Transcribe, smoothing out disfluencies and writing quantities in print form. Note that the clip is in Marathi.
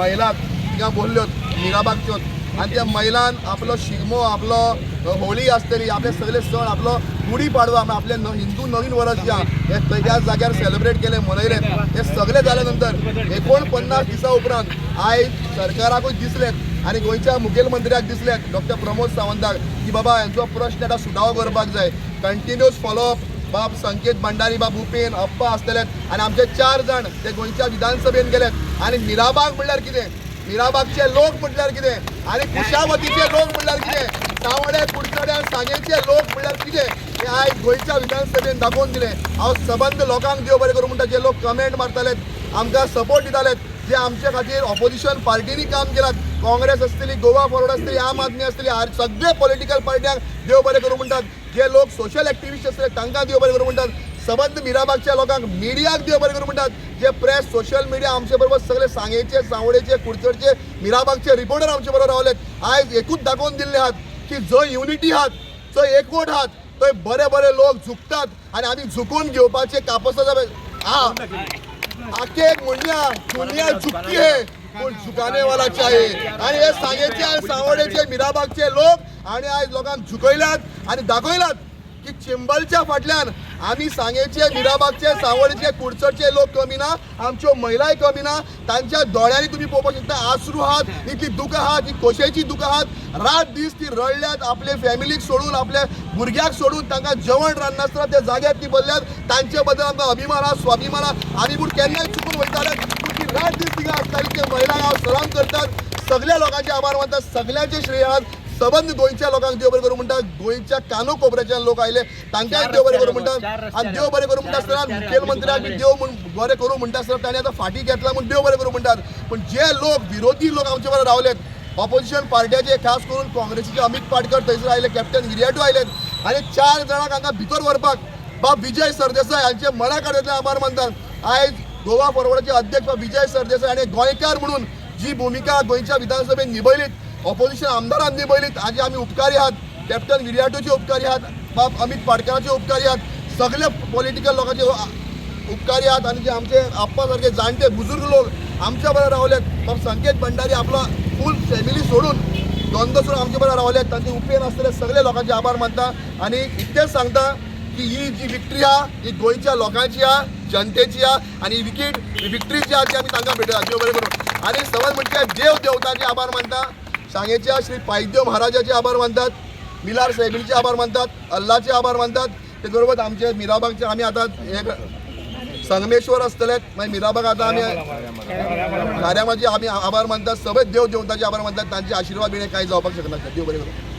महिला तिका बोलल्यो मिराबागच्यो आणि त्या महिलान आपलो शिगमो आपलो होळी आसतली आपले सगळे सण आपलो गुढी पाडवा आपले हिंदू नवीन वर्ष जे हे त्याच जाग्यार सेलिब्रेट केले मनयले हे सगळे जाल्या नंतर 49 दिसा उपरांत आयज सरकाराकूय दिसलेत आणि गोंयच्या मुखेलमंत्र्याक दिसलेत डॉक्टर प्रमोद सावंताक की बाबा यांचो प्रश्न आतां सुटावो करपाक जाय कंटिन्यूअस फॉलोअप बाब संकेत भंडारी बाब उपेन अप्पा आसतलेत आणि आमचे 4 जण ते गोंयच्या विधानसभेन गेलेत आणि मिराबाग म्हणल्यार कितें मिराबागचे लोक म्हटल्यार कितें आणि कुशावतीचे लोक म्हटल्यार कितें सावडे कुडचडे सांगेचे लोक म्हटल्यार कितें हे आयज गोंयच्या विधानसभेन दाखोवन दिले हांव सबंद लोकांक देव बरें करूं म्हणटा जे लोक कमेंट मारतालेत आमकां सपोर्ट दितालेत जे आमचे खातीर ऑपोजिशन पार्टीनी काम केलात काँग्रेस आसतली गोवा फॉरवर्ड आसतली आम आदमी आसतली सगळे पॉलिटिकल पार्ट्यांक देव बरें करूं म्हणटात जे लोक सोशल एक्टिविस्ट आसतले तांकां देव बरें करूं म्हणटात सबंद मिराबागच्या लोकांक मिडियाक देव बरें करूं म्हणटात जे प्रेस सोशल मिडिया आमचे बरोबर सगळे सांगेचे सावडेचे कुडचडचे मिराबागचे रिपोर्टर आमचे बरोबर रावलेत आयज एकूच दाखोवन दिल्ले आहात की जो युनिटी आहात जो एकवट आहात थंय बरे बरे लोक झुकतात आणि आमी झुकून घेवपाचे कापसा आखे एक म्हणया दुनिया झुकती है पण झुकाने वाला चाहिए आणि हे सांगेचे आणि सावडेचे मिराबागचे लोक आणि आज लोकांक झुकयल्यात आणि दाखयलात की चिंबलच्या फाटल्यान आम्ही सांगेचे मिराबागचे सावडेचे कुडचडचे लोक कमी ना आमच्यो महिलाय कमी ना तांच्या दोळ्यांनी तुम्ही पळोवपाक शकता आसरू आहात इतली दुख आहात ही खोशेची दुख आहात रात दीस ती रडल्यात आपले फॅमिलीक सोडून आपल्या भुरग्याक सोडून तांकां जेवण रान्नासतना त्या जाग्यार ती बसल्यात तांचे बद्दल आमकां अभिमान आहा स्वाभिमान आहा आमी पूण केन्नाय चुकून वयताले पूण ती रात दीस तिका आसताली ते महिलांक हांव सलाम करतात सगळ्या लोकांचे आभार मानतात सगळ्यांचे श्रेय आहात सबंद गोंयच्या लोकांक देव बरें करूं म्हणटात गोंयच्या कानो कोपऱ्याच्यान लोक आयले तांकांय देव बरें करूं म्हणटात आणि देव बरें करूं म्हणटा आसतना मुखेलमंत्र्याक बी देव बरें करूं म्हणटा आसतना ताणें आतां फाटीं घेतला म्हूण देव बरें करूं म्हणटात पण जे लोक विरोधी लोक आमचे बरोबर रावलेत ऑपोजिशन पार्ट्याचे खास करून काँग्रेसीचे अमित पाटकर थंयसर आयले कॅप्टन विर्याटू आयलेत आणि 4 जाणांक हांगा भितर व्हरपाक बाब विजय सरदेसाय हांचे मना काडयतले आभार मानतात आयज गोवा फॉरवर्डाचे अध्यक्ष बाब विजय सरदेसाय हाणें गोंयकार म्हणून जी भुमिका गोंयच्या विधानसभेन निभयलीत ऑपोजिशन आमदारांनी निभयलीत हाजे आमी उपकारी आहात कॅप्टन विर्याटूचे उपकारी आहात बाब अमित पाटकराचे उपकारी आहात सगळे पॉलिटिकल लोकांचे उपकारी आहात आणि जे आमचे आप्पा सारखे जाणटे बुजुर्ग लोक आमच्या बरोबर रावलेत बाब संकेत भंडारी आपला फूल फॅमिली सोडून द्वंद्व सोडून आमच्या बरोबर रावलेत तांचे उपेन आसतले सगळे लोकांचे आभार मानता आणि इतकेच सांगता की ही जी विक्ट्री आहा ही गोंयच्या लोकांची आहा जनतेची आहा आणि विक्ट्री जी आहा ती आमी तांकां भेटया देव बरें करूं आणि सबंद म्हणजे देव देवतांचे आभार मानता सांगेच्या श्री पायदेव महाराजाचे आभार मानतात मिलार साहेबीचे आभार मानतात अल्लाचे आभार मानतात ते बरोबर आमचे मिराबागचे आम्ही आता हे संगमेश्वर आसतले मागीर मिराबाग आता आम्ही कार्यामाचे आम्ही आभार मानतात सगळे देव देवतांचे आभार मानतात तांचे आशीर्वाद बिणे काही जावपाक शकना देव बरें करूं